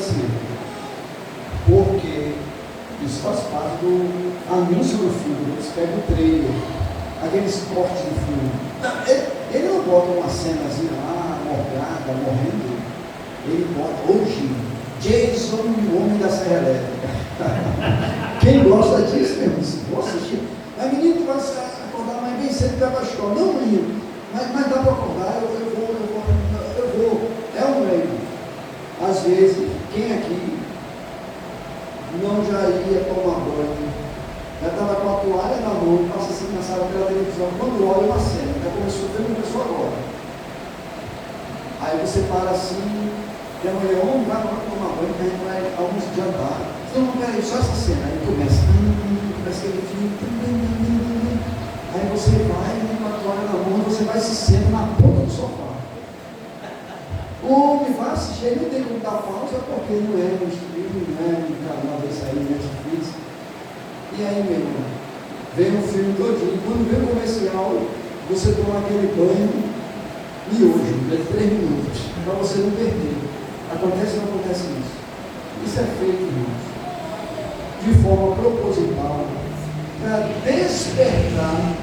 aparecer. Porque isso faz parte do anúncio do filme. Eles pegam o trailer, aqueles cortes de filme. Ele não bota uma cenazinha lá, morgada, morrendo. Ele bota hoje, Jason, o homem da Serra Elétrica. Quem gosta disso, meu irmão? Vou assistir. Mas menino, tu vai acordar mais bem cedo para ir para a escola. Não, menino, mas dá para acordar, eu vou. É um meio. Às vezes, quem aqui não já ia tomar banho, já estava com a toalha na mão, passa assim na sala pela televisão, quando olha uma cena, já começou agora. Aí você para assim, e a mulher, vamos lá tomar banho, que a gente vai almoço de jantar. Não, peraí, só essa cena. Aí começa aquele filme. Aí você vai, com a toalha na mão, você vai se senta na ponta do sofá. O homem vai assistir, ele não tem como dar pausa, porque não é no streaming, não é no canal desse aí, Netflix. E aí, meu irmão, vem um filme todinho. Quando vem o comercial, você toma aquele banho miojo, de 3 minutos, para você não perder. Acontece ou não acontece isso? Isso é feito, irmãos, de forma proposital, para despertar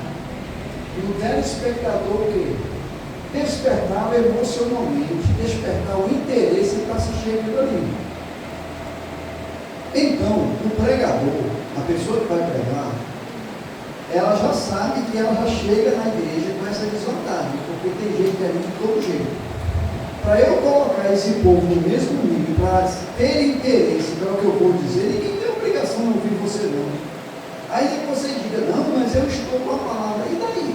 no telespectador o quê? Despertar emocionalmente, despertar o interesse para assistir aquilo ali. Então, o pregador, a pessoa que vai pregar, ela já sabe que ela já chega na igreja com essa desvantagem, porque tem gente ali de todo jeito. Para eu colocar esse povo no mesmo nível, para ter interesse para o que eu vou dizer, ninguém tem obrigação de ouvir você não. Aí que você diga, não, mas eu estou com a palavra, e daí?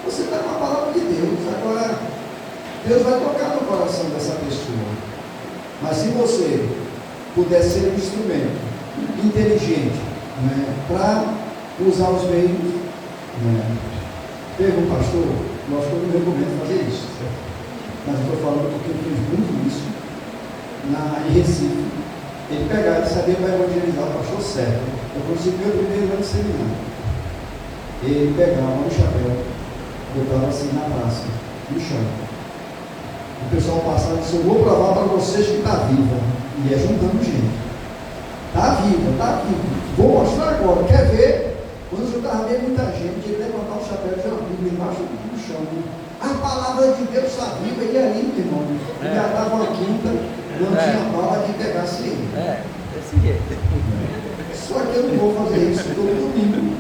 Você está com a palavra de Deus, agora Deus vai tocar no coração dessa pessoa. Mas se você puder ser um instrumento inteligente, né, para usar os meios, né? Teve um pastor, nós não recomendo fazer isso, certo? Mas eu estou falando porque ele fez muito isso em Recife. Ele pegava e sabia para evangelizar o pastor certo. Eu consegui o primeiro ano de seminário. Ele pegava um chapéu, botava assim na praça, no chão. O pessoal passava e disse, eu vou provar para vocês que está viva. E ia juntando gente. Está viva, está viva. Vou mostrar agora, quer ver? Quando eu estava vendo muita gente, ele levantar o chapéu de uma Bíblia embaixo do chão. A palavra de Deus está viva, e ali, meu irmão, já dava uma quinta, não tinha bala que pegasse ele. Desse jeito. Só que eu não vou fazer isso todo domingo,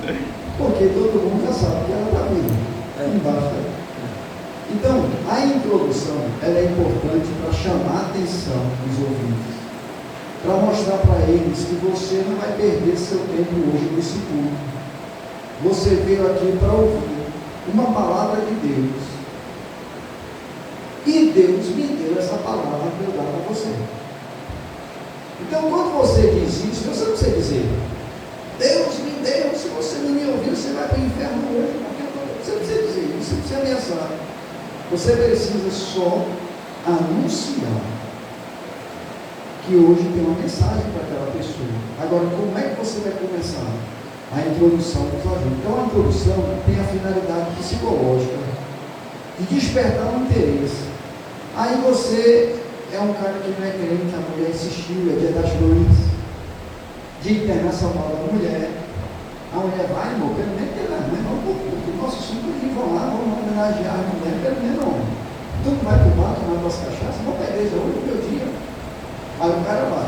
porque todo mundo já sabe que ela está viva. Não basta. Então, a introdução, ela é importante para chamar a atenção dos ouvintes, para mostrar para eles que você não vai perder seu tempo hoje nesse culto. Você veio aqui para ouvir uma palavra de Deus. E Deus me deu essa palavra para eu dar para você. Então, quando você diz isso, você não precisa dizer, Deus me deu, se você não me ouvir, você vai para o inferno hoje. Você não precisa dizer isso, você precisa ameaçar. Você precisa só anunciar que hoje tem uma mensagem para aquela pessoa. Agora, como é que você vai começar? A introdução nos ajuda. Então, a introdução tem a finalidade psicológica de despertar um interesse. Aí você é um cara que não é crente, a mulher insistiu, é dia das mães, Dia Internacional da Mulher. A mulher vai, irmão, pelo menos que ela, mas vamos para o nosso assunto de vão lá, vamos homenagear a mulher, pelo menos não. Tu não vai para o bar, tomar duas cachaças, vamos para a igreja hoje, é meu dia. Aí o cara vai.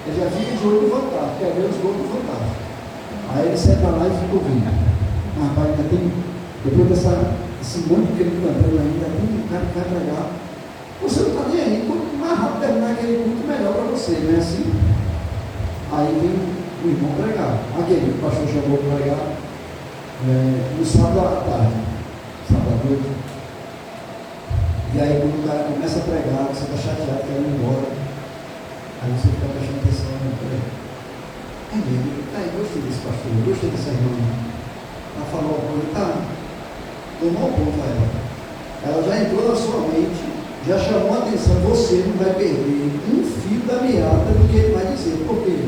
Ele já fica de olho no fantasma, quer ver os gols do fantasma. Aí ele senta lá e fica ouvindo. Rapaz, ainda tem, depois desse monte que ele cantando ainda, tem um cara que vai pregar. Você não está nem aí, quanto mais rápido terminar aquele culto, melhor para você, não é assim? Aí vem o irmão pregar. Aquele que o pastor chamou para pregar no sábado à tarde, sábado à noite. E aí quando o cara começa a pregar, você está chateado, quer ir embora. Aí você fica prestando atenção, é mesmo, gostei desse pastor, gostei dessa irmã. Ela falou uma coisa, tá, tomou um ponto a ela. Ela já entrou na sua mente, já chamou a atenção, você não vai perder um fio da meada do que ele vai dizer. Por quê?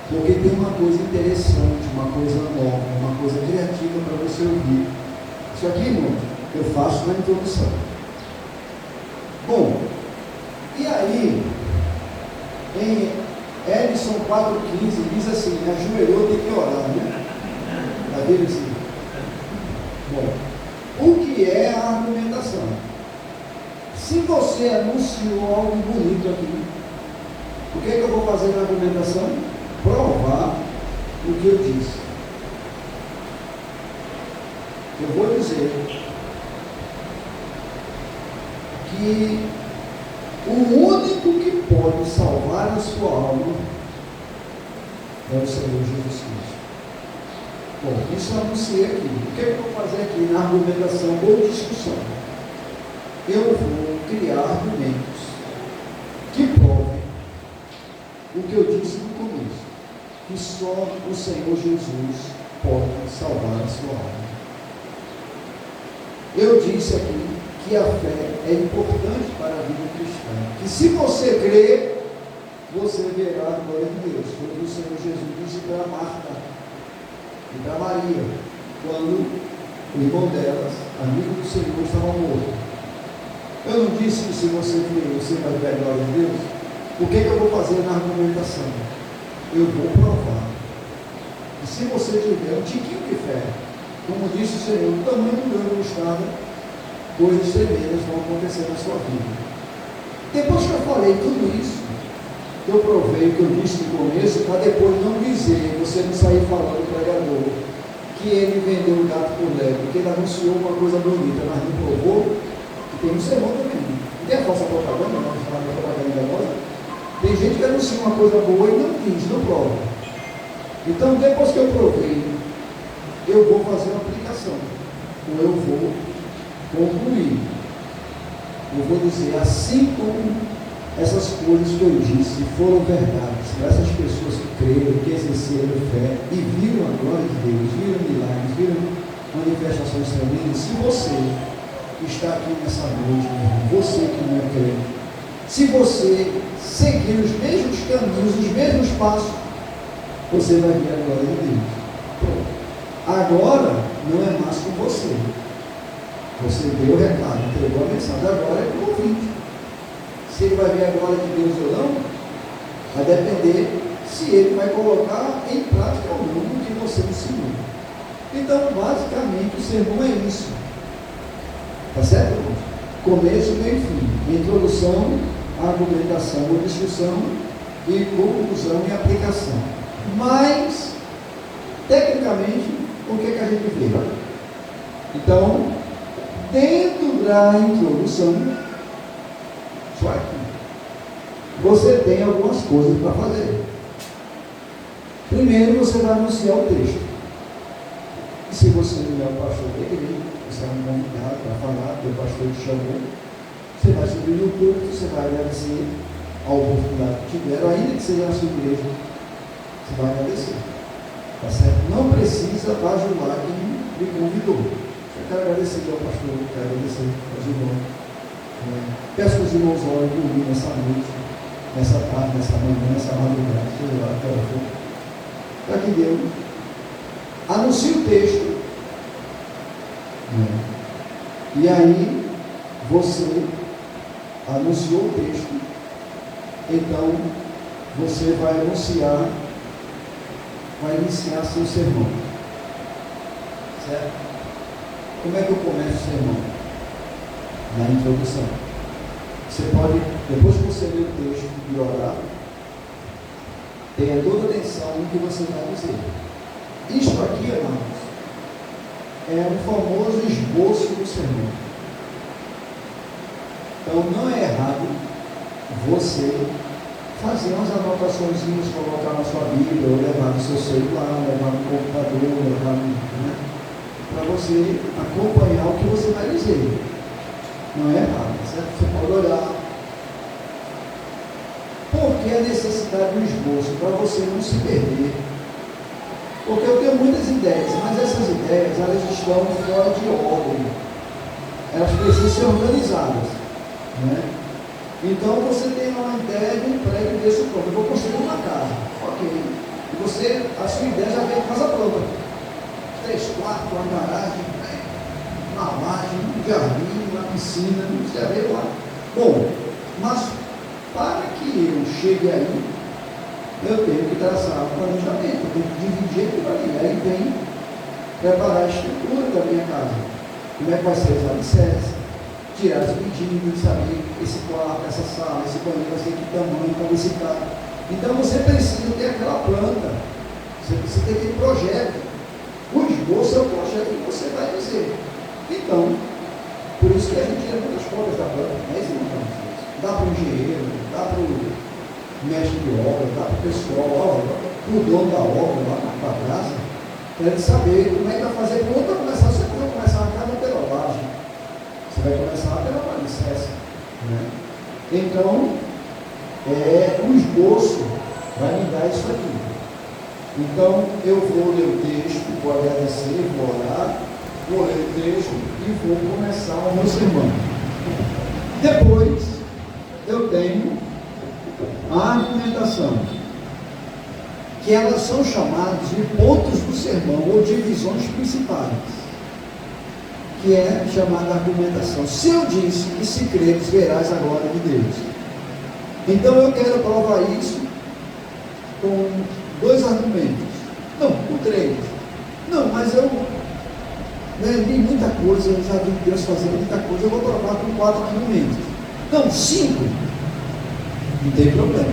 Porque tem uma coisa interessante, uma coisa nova, uma coisa criativa para você ouvir. Isso aqui, irmão, eu faço na introdução. Bom, e aí, Em Edson 4,15 diz assim: ajoelhou, tem que orar, né? Está vendo assim? Bom, o que é a argumentação? Se você anunciou algo bonito aqui, o que é que eu vou fazer na argumentação? Provar o que eu disse. Eu vou dizer que o único que pode salvar a sua alma é o Senhor Jesus Cristo. Bom, isso eu anunciei aqui. O que é que eu vou fazer aqui na argumentação ou discussão? Eu vou criar argumentos que provem o que eu disse no começo, que só o Senhor Jesus pode salvar a sua alma. Eu disse aqui que a fé é importante para a vida cristã, que se você crer, você verá a glória de Deus. Foi o que o Senhor Jesus disse para Marta e para Maria, quando o irmão delas, amigo do Senhor, estava morto. Eu não disse que se você crer, você vai ver a glória de Deus? O que é que eu vou fazer na argumentação? Eu vou provar que se você tiver um tiquinho de fé, como disse o Senhor, o tamanho do grão de mostarda, coisas tremendas vão acontecer na sua vida. Depois que eu falei tudo isso, eu provei o que eu disse no começo, para depois não dizer, você não sair falando do pregador, que ele vendeu o gato por lebre, que ele anunciou uma coisa bonita, mas não provou, que tem um sermão também. Não tem a falsa propaganda, não falar da propaganda agora. Tem gente que anuncia uma coisa boa e não diz, não prova. Então, depois que eu provei, eu vou fazer uma aplicação, ou eu vou concluir. Eu vou dizer, assim como essas coisas que eu disse foram verdades para essas pessoas que creram, que exerceram fé e viram a glória de Deus, viram milagres, viram manifestações tremendas. Se você que está aqui nessa noite, meu irmão, você que não é crente, se você seguir os mesmos caminhos, os mesmos passos, você vai ver a glória de Deus. Pronto. Agora não é mais com você. Você deu o recado, entregou a mensagem, agora é com o ouvinte. Se ele vai ver a glória de Deus ou não, vai depender se ele vai colocar em prática ou não o que você ensinou. Então, basicamente, o sermão é isso. Tá certo, irmãos? Começo, meio e fim. Introdução, argumentação ou discussão e conclusão e aplicação. Mas, tecnicamente, o que é que a gente vê? Então, dentro da introdução, só aqui, você tem algumas coisas para fazer. Primeiro, você vai anunciar o texto. E se você não é o pastor da igreja, você é um convidado para falar, que o pastor te chamou, você vai subir no YouTube, você vai agradecer a oportunidade que tiveram, ainda que seja na sua igreja, você vai agradecer. Tá certo? Não precisa bajular quem me convidou. Eu quero agradecer ao pastor, quero agradecer aos irmãos. Peço que os irmãos olhem por mim nessa noite, nessa tarde, nessa manhã, nessa madrugada, seja lá, que ela for. Para que Deus anuncie o texto. E aí, você anunciou o texto, então você vai anunciar, vai iniciar seu sermão. Certo? Como é que eu começo o sermão? Na introdução. Você pode, depois que você ler o texto e orar, tenha toda atenção no que você vai dizer. Isto aqui, irmãos, é um famoso esboço do sermão. Então não é errado você fazer umas anotações, colocar na sua Bíblia, ou levar no seu celular, levar no computador, levar no, para você acompanhar o que você vai dizer. Não é errado, certo? Você pode olhar. Por que a necessidade do esboço? Para você não se perder. Porque eu tenho muitas ideias, mas essas ideias, elas estão fora de ordem. Elas precisam ser organizadas, né? Então você tem uma ideia de um prédio desse pronto. Eu vou construir uma casa. Ok. E você, a sua ideia já vem casa pronta. 3 quartos, uma garagem, uma laje, um jardim, uma piscina, já veio lá. Bom, mas para que que eu chegue aí, eu tenho que traçar o planejamento, eu tenho que dividir aquilo ali. Aí vem preparar a estrutura da minha casa. Como é que vai ser os alicerces? Tirar as medidas, saber esse quarto, essa sala, esse banheiro vai ser de tamanho para visitar. Então você precisa ter aquela planta, você precisa ter aquele projeto. O esboço é o projeto que você vai dizer. Então, por isso que a gente tira muitas cópias da planta, né? Dá para o engenheiro, dá para o mestre de obra, dá para o pessoal, para o dono da obra, lá para a praça, para ele saber como é que vai fazer. Quando vai começar, você não vai começar a casa pela laje, você vai começar pela alicerce, né? Então, o esboço vai me dar isso aqui. Então, eu vou ler o texto, vou agradecer, vou orar, vou ler o texto e vou começar o meu sermão. Depois, eu tenho a argumentação, que elas são chamadas de pontos do sermão, ou divisões principais, que é chamada argumentação. Se eu disse que se creres, verás a glória de Deus. Então eu quero provar isso com 2 argumentos. Não, com 3. Não, mas eu li muita coisa, eu já vi Deus fazendo muita coisa, eu vou provar com 4 argumentos. Não, 5. Não tem problema.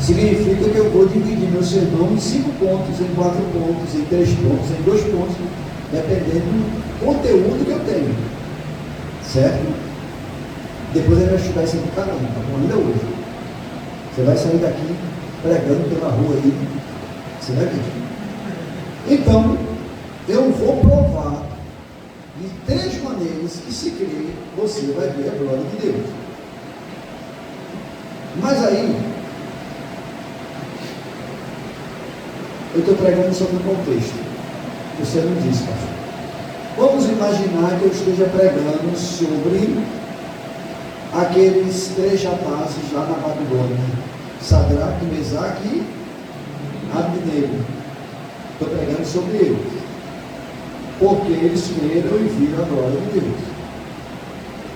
Significa que eu vou dividir meu sermão em 5 pontos, em 4 pontos, em 3 pontos, em 2 pontos, dependendo do conteúdo que eu tenho. Certo? Depois ele vai estudar isso aqui cada um, tá bom? Ainda hoje. Você vai sair daqui pregando pela rua aí. Você vai ver. Então, eu vou provar de 3 maneiras que, se crer, você vai ver a glória de Deus. Mas aí, eu estou pregando sobre o contexto. Você não disse, pastor. Vamos imaginar que eu esteja pregando sobre aqueles 3 rapazes lá na Babilônia, Sadraque, Mesaque e Abednego. Estou pregando sobre eles, porque eles creram e viram a glória de Deus.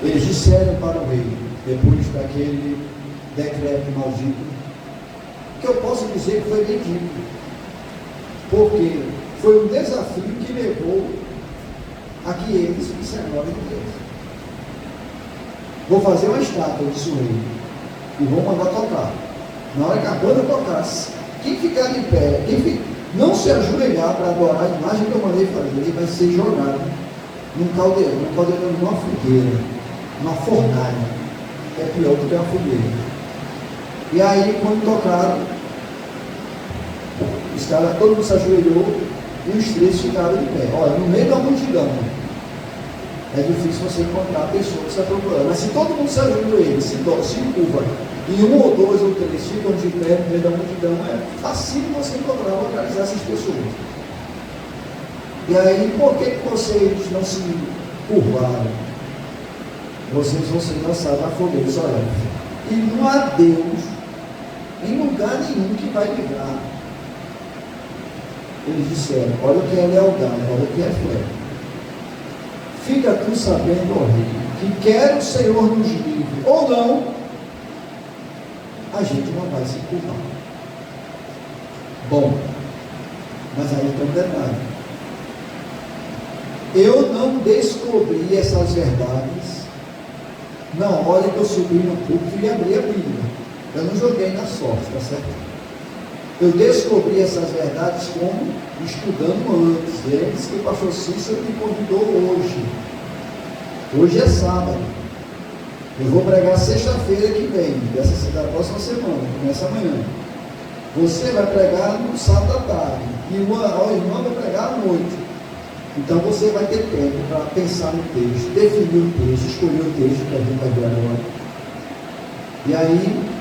Eles disseram para o rei, depois daquele decreto maldito, que eu posso dizer que foi bendito, porque foi um desafio que levou a que eles vissem a glória de Deus. Vou fazer uma estátua, disse o rei, e vou mandar tocar. Na hora que a banda tocasse, quem ficar de pé, não se ajoelhar para adorar a imagem que eu mandei fazer, ele vai ser jogado num caldeirão, numa fogueira, numa fornalha. É pior do que uma fogueira. E aí, quando tocaram, todo mundo se ajoelhou e os 3 ficaram de pé. Olha, no meio da multidão, é difícil você encontrar a pessoa que está procurando. Mas se todo mundo se ajoelha, se curva, e 1 ou 2 ou 3 ficam de pé no meio da multidão, é fácil você encontrar, localizar essas pessoas. E aí, por que vocês não se curvaram? Vocês vão ser lançados na fogueira. Olha, e não há Deus em lugar nenhum que vai livrar. Eles disseram, olha o que é lealdade, olha o que é fé. Fica tu sabendo, ó rei, que quer o Senhor nos livre ou não, a gente não vai se curvar. Bom, mas aí tem um detalhe. Eu não descobri essas verdades na hora que eu subi no púlpito e abri a Bíblia. Eu não joguei na sorte, tá certo? Eu descobri essas verdades como estudando antes. Lembre-se que o pastor Cícero me convidou hoje. Hoje é sábado. Eu vou pregar sexta-feira que vem, da próxima semana, começa amanhã. Você vai pregar no sábado à tarde, e o irmão vai pregar à noite. Então você vai ter tempo para pensar no texto, definir o texto, escolher o texto que a gente vai ver agora. E aí,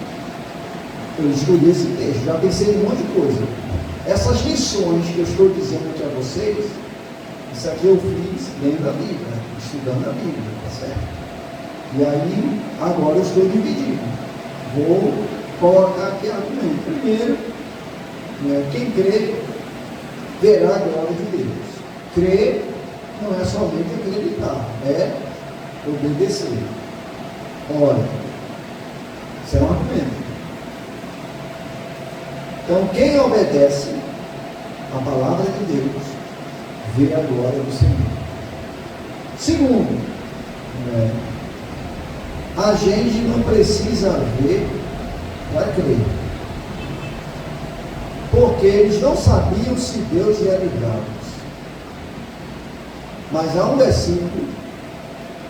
eu escolhi esse texto, já pensei em um monte de coisa. Essas lições que eu estou dizendo aqui a vocês, isso aqui eu fiz lendo a Bíblia, estudando a Bíblia, tá certo? E aí, agora eu estou dividindo. Vou colocar aqui argumento. Primeiro, quem crê, verá a glória de Deus. Crer não é somente acreditar, é obedecer. Ora, isso é um argumento. Então, quem obedece a palavra de Deus, vê a glória do Senhor. Segundo, a gente não precisa ver para crer. Porque eles não sabiam se Deus ia livrá-los. Mas há um versículo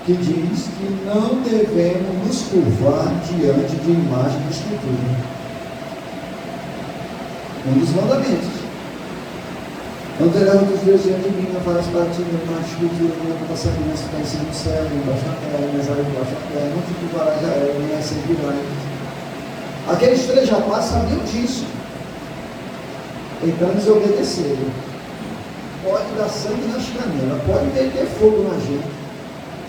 que diz que não devemos nos curvar diante de imagem de escultura. Um dos mandamentos. Não terá outros deuses diante de mim, não farás para ti nenhuma escultura, nenhuma passarinha, que está no céu, nem embaixo na terra, nem as águas embaixo na terra, não te curvarás a ela, nem a servirás. Aqueles 3 rapazes sabiam disso. Então eles obedeceram. Pode dar sangue nas canelas, pode meter fogo na gente,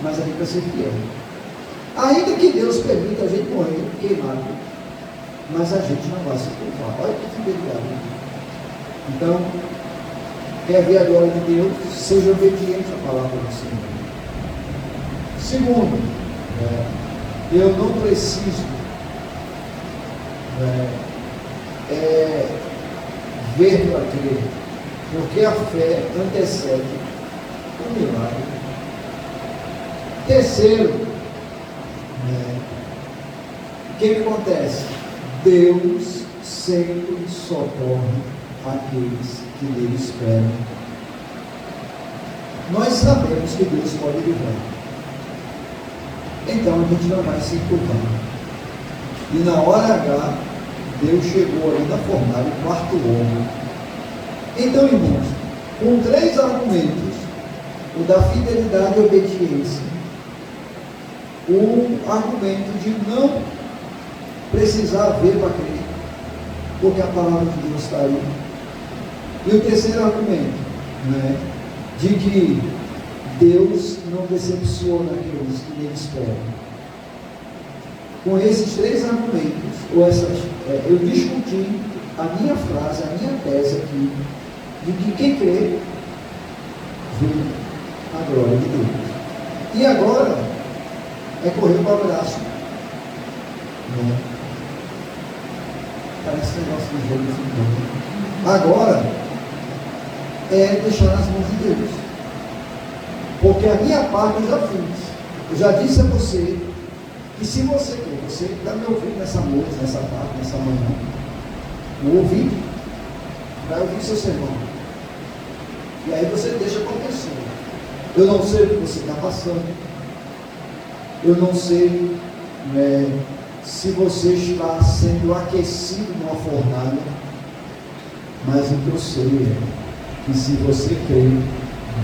mas a gente vai ser fiel. Ainda que Deus permita a gente morrer queimado, mas a gente não vai se curvar. Olha que fidelidade. Então, quer ver a glória de Deus? Seja obediente à palavra do Senhor. Segundo, eu não preciso ver para crer, porque a fé antecede o milagre. Terceiro, o que acontece? Deus sempre socorre aqueles que nele esperam. Nós sabemos que Deus pode livrar, então a gente não vai se curvar. E na hora H, Deus chegou ainda a formar o 4º homem. Então, irmãos, com 3 argumentos, o da fidelidade e obediência, o argumento de não precisar ver para crer, porque a palavra de Deus está aí, e o terceiro argumento, de que Deus não decepciona aqueles que nele esperam. Com esses 3 argumentos, eu discuti a minha frase, a minha tese aqui, de que quem crê, vê a glória de Deus. E agora, é correr para o abraço. Parece negócio de jogo de futebol. Agora, é deixar nas mãos de Deus. Porque a minha parte eu já fiz. Eu já disse a você, que se você quer, você está me ouvindo nessa noite, nessa tarde, nessa manhã, o ouvido vai ouvir seu sermão. E aí você deixa acontecer. Eu não sei o que você está passando. Eu não sei se você está sendo aquecido numa fornalha. Mas o que eu sei é que se você crer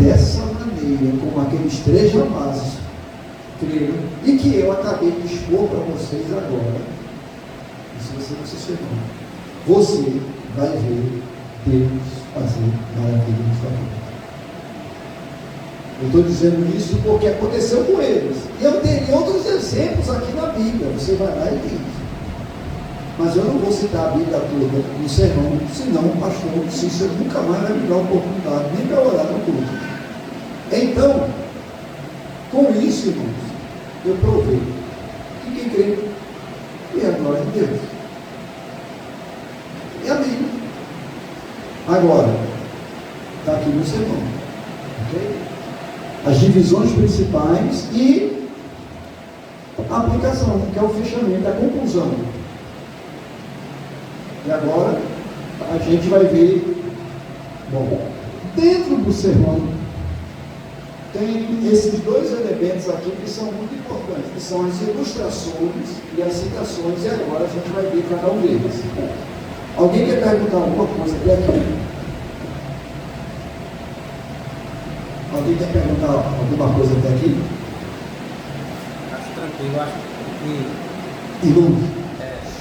dessa maneira, como aqueles 3 rapazes creram, e que eu acabei de expor para vocês agora, e se você não se sermão, você vai ver Deus fazer maravilha na sua vida. Eu estou dizendo isso porque aconteceu com eles. E eu teria outros exemplos aqui na Bíblia. Você vai lá e diz. Mas eu não vou citar a Bíblia toda no sermão, senão o pastor Cícero nunca mais vai me dar a oportunidade, nem para orar no culto. Então, com isso, irmãos, eu provei que quem crê é a glória de Deus. E amém. Agora, está aqui no sermão. Ok? As divisões principais e a aplicação, que é o fechamento, a conclusão. E agora a gente vai ver, dentro do sermão tem esses 2 elementos aqui que são muito importantes, que são as ilustrações e as citações, e agora a gente vai ver cada um deles. Alguém quer perguntar alguma coisa até aqui? Alguém quer perguntar alguma coisa até aqui? Acho tranquilo, acho que... Irmão,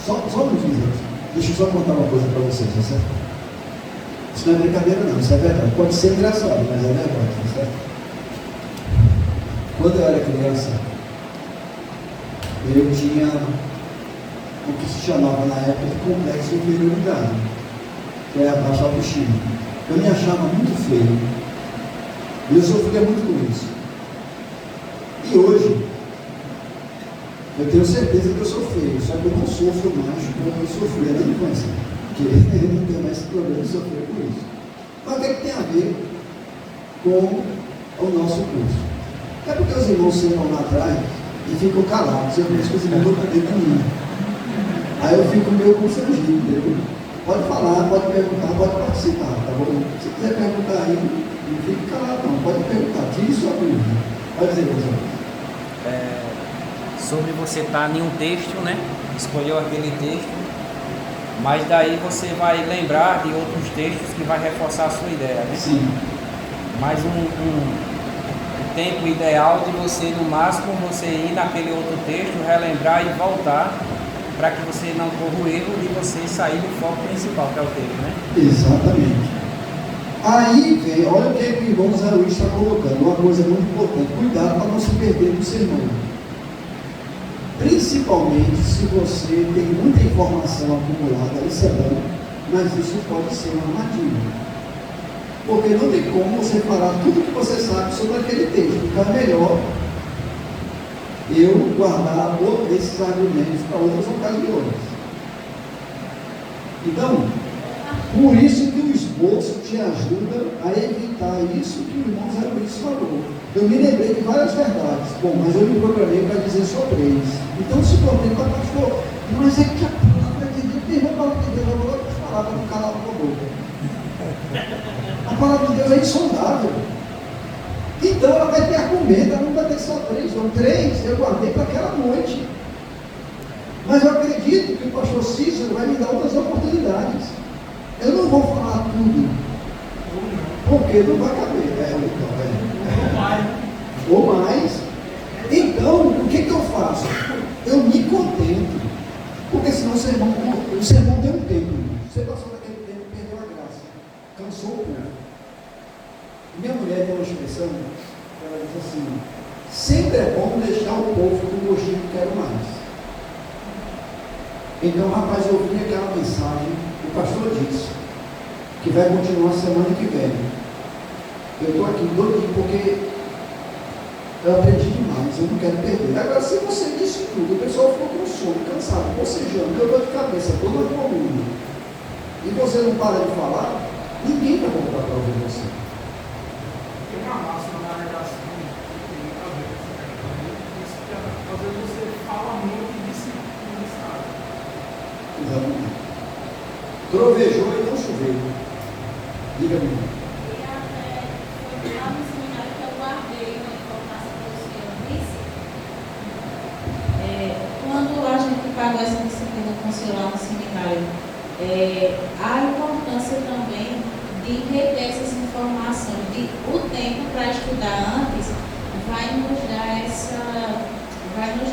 só um minuto. Deixa eu só contar uma coisa para vocês, tá certo? Isso não é brincadeira não, isso é verdade. Pode ser engraçado, mas é verdade, tá certo? Quando eu era criança, eu tinha o que se chamava na época de complexo de inferioridade, que é a baixa autoestima. Eu me achava muito feio. E eu sofria muito com isso. E hoje, eu tenho certeza que eu sou feio, só que eu não sofro mais como eu sofria na infância. porque eu não tenho mais problema de sofrer com isso. Mas o que, é que tem a ver com o nosso curso? É porque os irmãos sentam lá atrás e ficam calados, eu penso que os irmãos vão poder caminhar. Aí eu fico meio constrangido, entendeu? Pode falar, pode perguntar, pode participar, tá bom? Se quiser perguntar aí, não fique calado não, pode perguntar, tire sua dúvida. Pode dizer, professor. Sobre você estar em um texto, né? Escolheu aquele texto, mas daí você vai lembrar de outros textos que vai reforçar a sua ideia, né? Sim. Mas um tempo ideal de você, no máximo, você ir naquele outro texto, relembrar e voltar, para que você não corra o erro de você sair do foco principal, que é o texto, né? Exatamente. Aí vem, olha o que o irmão Zé Luiz está colocando, uma coisa muito importante, cuidado para não se perder no sermão. Principalmente se você tem muita informação acumulada, isso é bom, mas isso pode ser uma armadilha. Porque não tem como você falar tudo que você sabe sobre aquele texto. Então é melhor eu guardar esses argumentos para outras ocasiões. Então, por isso que o esboço te ajuda a evitar isso que o irmão Zé Luiz falou. Eu me lembrei de várias verdades. Bom, mas eu me programei para dizer só 3. Então se tornei para pastor, mas é que a palavra de Deus, tem palavra de Deus, eu vou falar para não calar a boca. A palavra de Deus é insondável. Então ela vai ter argumento, ela não vai ter só 3. São 3 eu guardei para aquela noite. Mas eu acredito que o pastor Cícero vai me dar outras oportunidades. Eu não vou falar tudo, porque não vai caber. Ou mais. Então, o que eu faço? Eu me contento. Porque senão o sermão tem um tempo. Você passou daquele tempo e perdeu a graça. Cansou o povo. Minha mulher tem uma expressão, ela diz assim: sempre é bom deixar o povo com gostinho de quero mais. Então, rapaz, eu ouvi aquela mensagem, o pastor disse que vai continuar semana que vem. Eu estou aqui doidinho porque eu aprendi demais, eu não quero perder. Agora, se você disse tudo, o pessoal ficou com sono, cansado, bocejando, com dor de cabeça, toda a coluna, e você não para de falar, ninguém vai voltar para ouvir você. Tem uma máxima na redação que tem muito a ver com essa questão. Às vezes você fala muito e disse não sabe. Exatamente. Trovejou e não choveu. Diga-me. E até foi lá no seminário que eu guardei uma informação que o senhor disse. Quando a gente pagou essa disciplina com o senhor lá no seminário, a importância também de reter essas informações, o tempo para estudar antes vai nos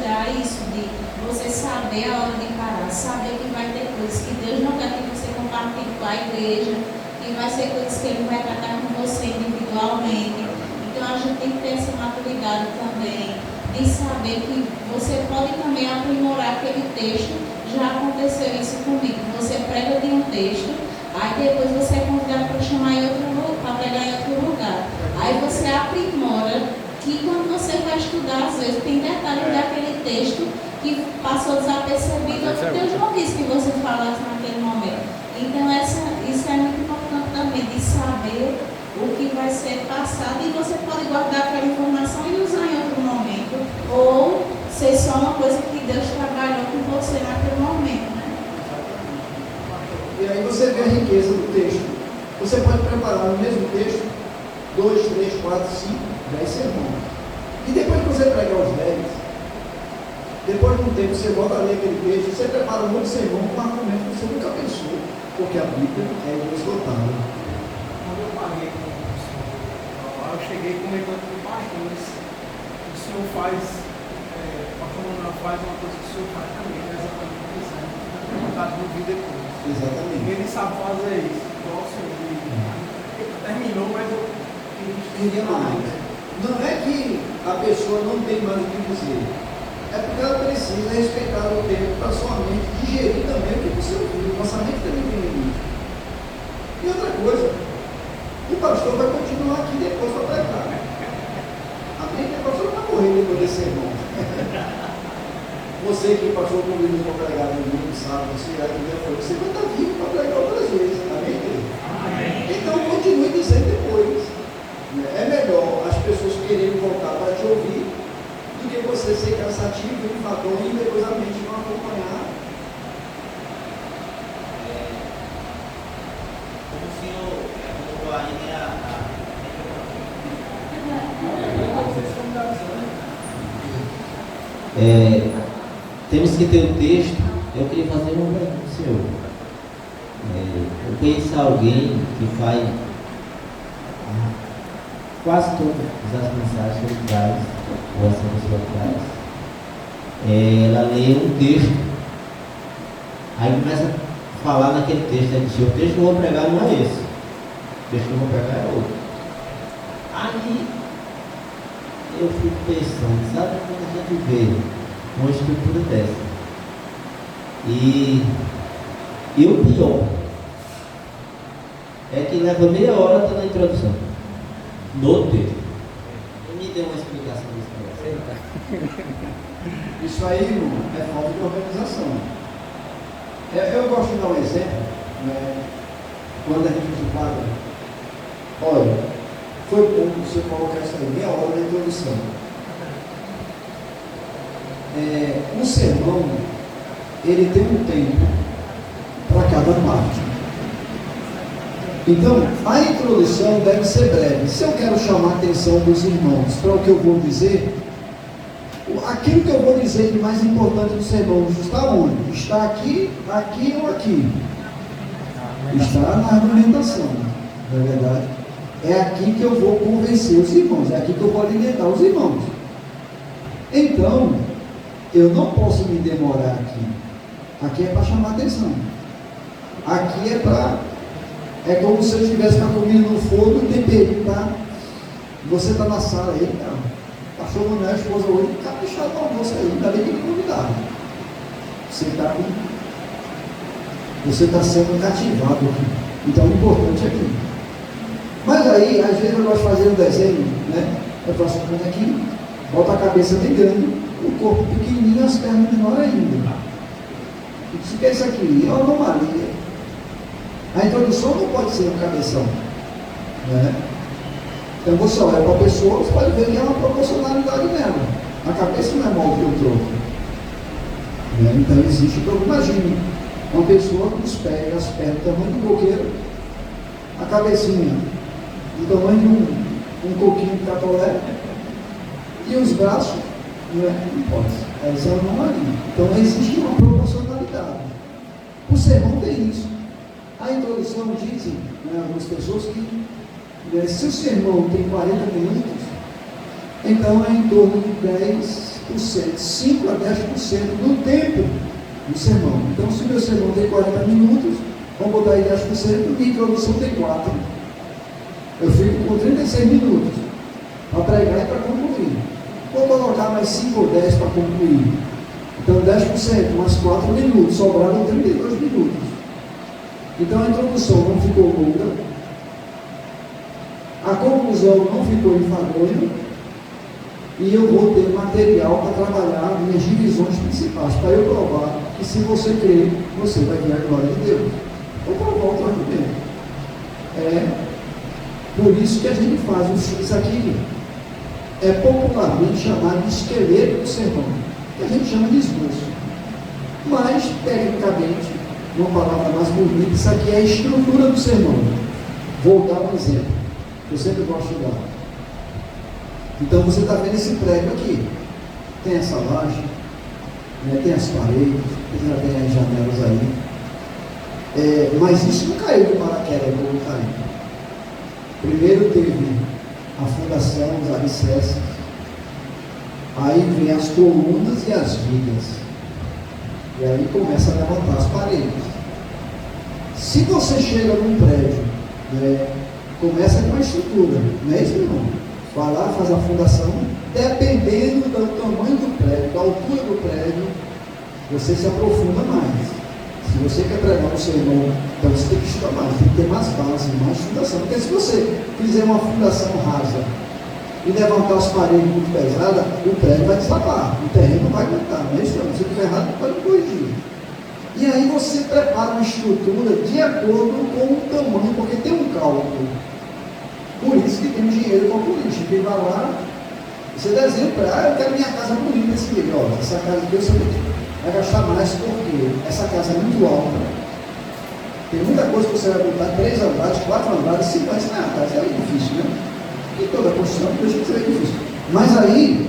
dar isso, de você saber a hora de parar, saber que vai ter coisas que Deus não quer que você compartilhe com a igreja, que vai ser coisas que Ele vai tratar com você individualmente. Então a gente tem que ter essa maturidade também, de saber que você pode também aprimorar aquele texto. Já aconteceu isso comigo, você prega de um texto, aí depois você é convidado para chamar em outro lugar, para pregar em outro lugar. Aí você aprimora, que quando você vai estudar, às vezes tem detalhes daquele texto que passou desapercebido, ou Deus não disse que você falasse naquele momento. Então isso é muito importante também, de saber o que vai ser passado, e você pode guardar aquela informação e usar em outro momento, ou ser só uma coisa que Deus trabalhou com você naquele momento, né? E aí você vê a riqueza do texto. Você pode preparar no mesmo texto 2, 3, 4, 5, 10 sermões. E depois que você pregar os 10, depois de um tempo você volta a ler aquele texto, você prepara um outro sermão com um argumento que você nunca pensou, porque a Bíblia é inesgotável. Quando eu paguei com o senhor, eu cheguei comentando com o pastor, o senhor faz, a coluna faz uma coisa que o senhor faz também, não é exatamente isso, né? Tem vontade de ouvir depois. Exatamente. Ele sabe fazer isso. Igual o senhor, terminou, mas eu Queria mais. Não é que a pessoa não tem mais o que dizer, é porque ela precisa respeitar o tempo para sua mente digerir também o que você ouviu. Nossa mente também tem limite. E outra coisa, o pastor vai continuar aqui depois para pregar. Amém? O pastor não vai morrer depois desse sermão. Você que passou comigo para pregar no domingo, sábado, você já falou que você você vai estar vivo para pregar outras vezes. Amém? Então continue dizendo depois. É melhor as pessoas quererem voltar para te ouvir do que você ser cansativo, enfadonho e depois a mente não acompanhar. Como o senhor colocou aí, né, temos que ter o texto. Eu queria fazer uma pergunta ao senhor. Eu conheço alguém que faz quase todas as mensagens que ele traz, ou essa pessoa traz. Ela lê um texto, aí começa a falar naquele texto, aí diz: o texto que eu vou pregar não é esse, o texto que eu vou pregar é outro. Aí eu fico pensando, sabe quando a gente vê uma estrutura dessa? E o pior é que leva meia hora até na introdução do texto. Me deu uma explicação disso para você. Isso aí, irmão, é falta de organização. Eu gosto de dar um exemplo, né? Quando a gente se paga, olha, foi bom você colocar isso aí, meia hora na introdução. Um sermão, ele tem um tempo para cada parte. Então, a introdução deve ser breve. Se eu quero chamar a atenção dos irmãos para o que eu vou dizer, aquilo que eu vou dizer de mais importante do sermão está onde? Está aqui, aqui ou aqui? Está na argumentação, não é verdade? É aqui que eu vou convencer os irmãos, é aqui que eu vou alimentar os irmãos. Então, eu não posso me demorar aqui. Aqui é para chamar a atenção. Aqui é como se eu estivesse com a comida no fogo, o temperinho, tá? Você está na sala aí, cara. Cachorro, né? A esposa hoje, caprichado no almoço aí, ainda bem que me convidaram. Você está sendo cativado aqui. Então o importante é aqui. Mas aí, às vezes eu gosto de fazer um desenho, né? Eu faço um aqui, bota a cabeça bem grande, o corpo pequenininho e as pernas menor ainda. O que é isso aqui? É uma anomalia. A introdução não pode ser um cabeção, né? Então você olha para a pessoa, você pode ver que há uma proporcionalidade nela. A cabeça não é maior que o tronco, né? Então existe. Então imagine uma pessoa com os pés, as pernas do tamanho do coqueiro, a cabecinha do tamanho de um coquinho de catolé e os braços, não pode. Essa é uma anomalia. Então existe uma proporcionalidade. O sermão tem isso. A introdução diz, né, algumas pessoas que se o sermão tem 40 minutos, então é em torno de 10%, 5 a 10% do tempo do sermão. Então, se o meu sermão tem 40 minutos, vamos botar aí 10%, minha introdução tem 4. Eu fico com 36 minutos para pregar e para concluir. Vou colocar mais 5 ou 10 para concluir. Então, 10%, mais 4 minutos, sobraram 32 minutos. Então, a introdução não ficou longa, a conclusão não ficou enfadonha, e eu vou ter material para trabalhar minhas divisões principais, para eu provar que se você crer, você vai ver a glória de Deus. Vou provar outro argumento. Por isso que a gente faz isso aqui. É popularmente chamado de esqueleto do sermão, que a gente chama de esboço. Mas, tecnicamente, uma palavra mais bonita, isso aqui é a estrutura do sermão. Vou dar um exemplo, que eu sempre gosto de dar. Então você está vendo esse prédio aqui. Tem essa laje, né, tem as paredes, já tem as janelas aí. Mas isso não caiu de paraquedas como caiu. Primeiro teve a fundação, os alicerces, aí vem as colunas e as vigas. E aí começa a levantar as paredes. Se você chega num prédio, né, começa com a estrutura, não é isso, irmão? Vai lá, faz a fundação, dependendo do tamanho do prédio, da altura do prédio, você se aprofunda mais. Se você quer pregar um sermão, então você tem que estudar mais, tem que ter mais base, mais fundação. Porque se você fizer uma fundação rasa e levantar as paredes muito pesadas, o prédio vai desabar, o terreno não vai aguentar, não é isso? Se eu estiver errado, pode corrigir. E aí você prepara uma estrutura de acordo com o tamanho, porque tem um cálculo. Por isso que tem dinheiro para política. Quem vai lá, você desenha para, eu quero minha casa bonita esse mês. Ó, essa casa aqui eu sei que vai gastar mais porque essa casa é muito alta. Tem muita coisa que você vai botar, 3 andares, 4 andares, 5 andares, a casa é edifício, né? E toda construção deixa de ser edifício. Mas aí,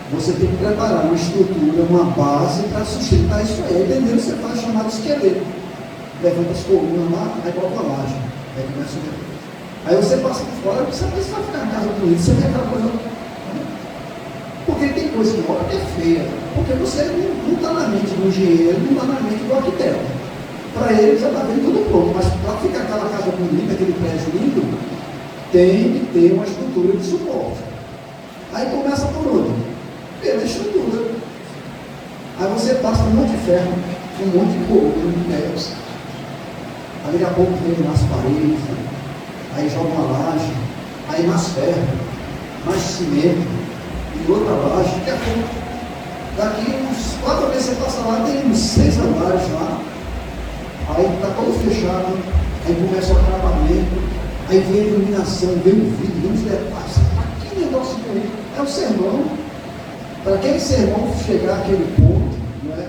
você tem que preparar uma estrutura, uma base para sustentar isso aí. Entendeu? Você faz chamado esqueleto. Levanta as colunas lá, aí bota a laje. Aí começa a ver. Aí você passa por fora, você vai ficar na casa bonita, você vê aquela coisa. Porque tem coisa que obra que é feia. Porque você não está na mente do engenheiro, não está na mente do arquiteto. Para ele já está vendo tudo pronto, mas para ficar aquela casa bonita, aquele prédio lindo, tem que ter uma estrutura de suporte. Aí começa por onde? Pela estrutura. Aí você passa um monte de ferro, um monte de coluna, de ferros. Aí daqui a pouco vem nas paredes, aí joga uma laje, aí mais ferro, mais cimento, e outra laje, daqui a pouco. Daqui uns 4 meses você passa lá, tem uns 6 andares lá. Aí está todo fechado, aí começa o acabamento, aí vem a iluminação, vem o vídeo, vem os detalhes. Que negócio bonito. É o sermão. Para aquele sermão chegar àquele ponto, não é?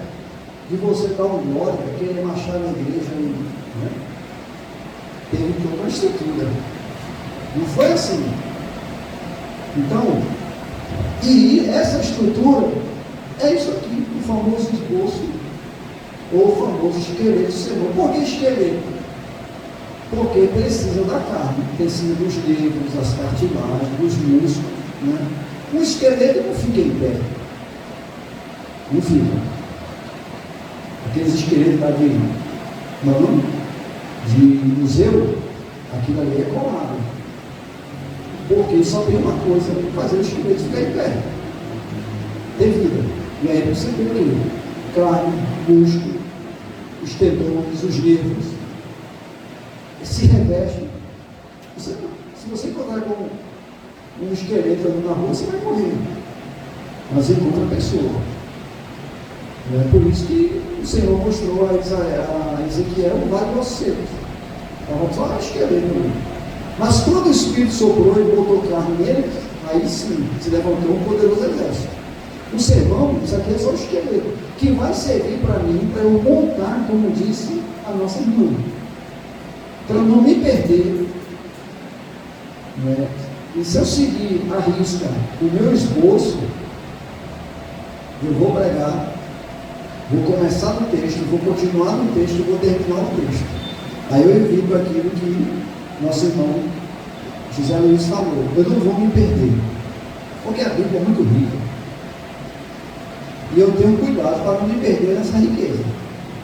De você dar um glória, querer marchar na igreja, não é? Teve toda uma estrutura. Não foi assim. Então, e essa estrutura é isso aqui, o famoso esboço, ou o famoso esqueleto do sermão. Por que esqueleto? Porque precisa da carne, precisa dos nervos, das cartilagens, dos músculos. Né? O esqueleto não fica em pé. Não fica. Aqueles esqueletos lá de museu, aquilo ali é colado. Porque só tem uma coisa para fazer o esqueleto ficar em pé. Tem vida. E aí você tem aquilo. Carne, músculo, os tendões, os nervos. Se reveste. Se você encontrar com um esqueleto ali na rua, você vai correr. Mas encontra a pessoa. É por isso que o Senhor mostrou a Ezequiel vários ossos. Estava só esqueleto. Mas quando o Espírito soprou e botou carne nele, aí sim, se levantou um poderoso exército. O sermão, isso aqui é só o esqueleto, que vai servir para mim, para eu montar, como disse a nossa irmã. Para eu não me perder. Né? E se eu seguir à risca o meu esboço, eu vou pregar, vou começar no texto, vou continuar no texto, vou terminar o texto. Aí eu evito aquilo que nosso irmão José Luiz falou. Eu não vou me perder, porque a Bíblia é muito rica. E eu tenho cuidado para não me perder nessa riqueza.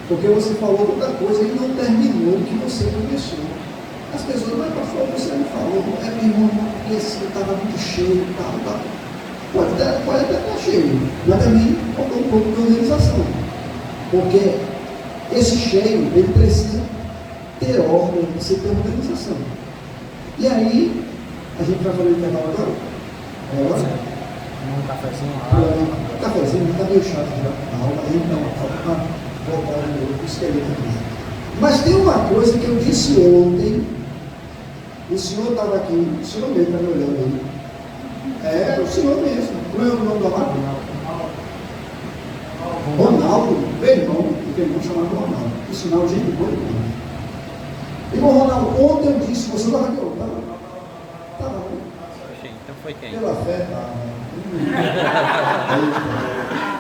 Porque você falou outra coisa e não terminou o que você começou. As pessoas, mas pastor, você não falou, meu irmão, porque esse estava muito cheio e tal. Pode até estar cheio, mas também faltou um pouco de organização. Porque esse cheio, ele precisa ter ordem, precisa ter organização. E aí, a gente vai fazer o intervalo agora? É hora? Um cafezinho lá. Cafezinho, está meio chato já a aula, então, para voltar o esqueleto aqui. Mas tem uma coisa que eu disse ontem, o senhor estava aqui, o senhor mesmo está me olhando aí. É, o senhor mesmo. Como é o nome do amado? Ronaldo, meu irmão, chamado Ronaldo. Por sinal, gente boa demais. Irmão Ronaldo, ontem eu disse, você estava aqui ontem, estava aqui. Então foi quem? Pela fé, tá.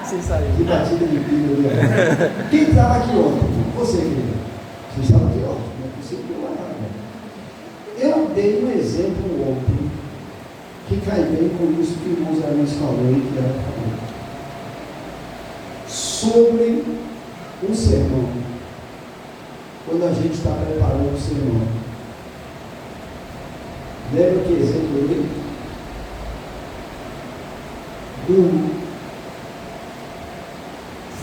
Você saiu. Que batida de pilha. Quem estava aqui ontem? Você, querido. Você estava aqui ontem. Não é possível que eu errar. Eu dei um exemplo ontem que cai bem com isso que o irmão Zé Luiz falou e que ela falou. Sobre um sermão. Quando a gente está preparando o sermão. Lembra que exemplo eu dei?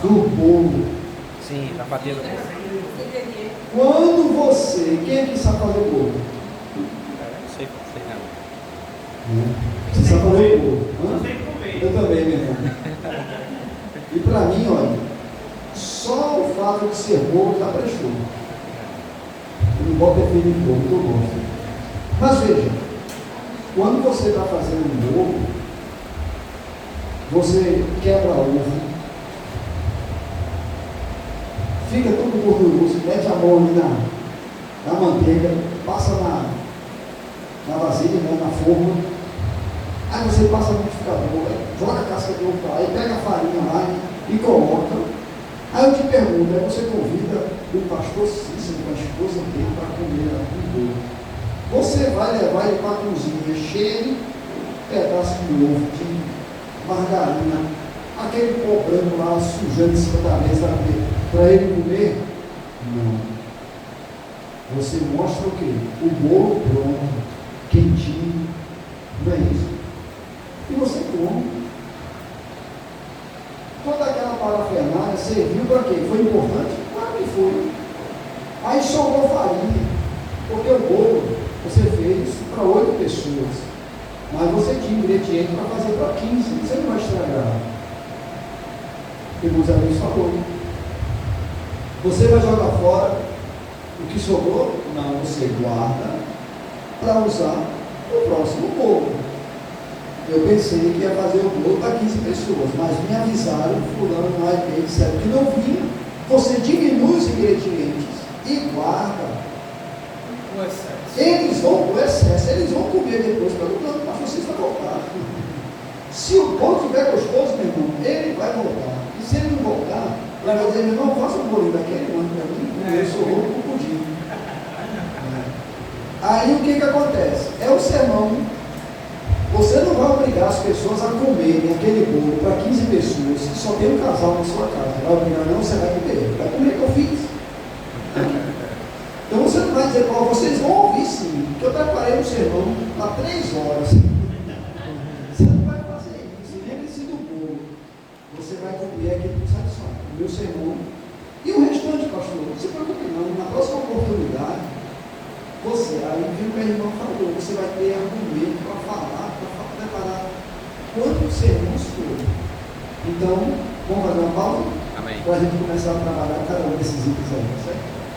Do bolo. Sim, da fatia do bolo. Quando você, quem é que sabe fazer bolo? Não sei não. Você sabe fazer bolo? Eu sei comer. Eu também, meu irmão. E para mim, olha, só o fato de ser bolo já prestou. Eu não gosto de defender bolo, eu gosto. Mas veja, quando você está fazendo um bolo, você quebra ovo, fica tudo gorduroso, mete a mão ali na manteiga, passa na vasilha, né, na forma, aí você passa no liquidificador, joga a casca de ovo para lá, aí pega a farinha lá e coloca. Aí eu te pergunto, aí você convida o pastor Cícero com a esposa dele para comer um bolo. Você vai levar ele para a cozinha cheio de pedaço de ovo, de margarina, aquele pó branco lá sujando em cima da mesa para ele comer? Não. Você mostra o quê? O bolo pronto, quentinho, não é isso? E você come. Toda aquela parafernália serviu para quê? Foi importante? Claro que foi. Aí sobrou farinha, porque o bolo você fez para 8 pessoas, mas você tinha ingrediente para fazer para 15, você não vai estragar. E o Zé Luiz falou. Você vai jogar fora o que sobrou? Não, você guarda para usar no próximo bolo. Eu pensei que ia fazer o bolo para 15 pessoas, mas me avisaram, fulano lá e bem, disseram que não vinha. Você diminui os ingredientes e guarda. O excesso. Eles vão com excesso, eles vão comer depois, perguntando para vocês vai voltar. Se o bolo estiver gostoso, meu irmão, ele vai voltar. E se ele não voltar, ele vai dizer, meu irmão, faça um bolinho daquele, mano, para mim, eu sou louco por pudim. Aí o que acontece? É o sermão. Você não vai obrigar as pessoas a comerem aquele bolo para 15 pessoas, se só tem um casal na sua casa. Vai obrigar, não, você vai comer que eu fiz. Então você não vai dizer, ó, vocês vão ouvir sim, que eu preparei um sermão há 3 horas. Você não vai fazer isso, lembre-se do bolo. Você vai comer aquilo que satisfaz, o meu sermão. E o restante, pastor, não se preocupe não, na próxima oportunidade, você, aí viu o meu irmão falou, você vai ter argumento para falar, para preparar quantos sermões forem. Então, vamos fazer uma pausa? Amém. Para a gente começar a trabalhar cada um desses itens aí, certo?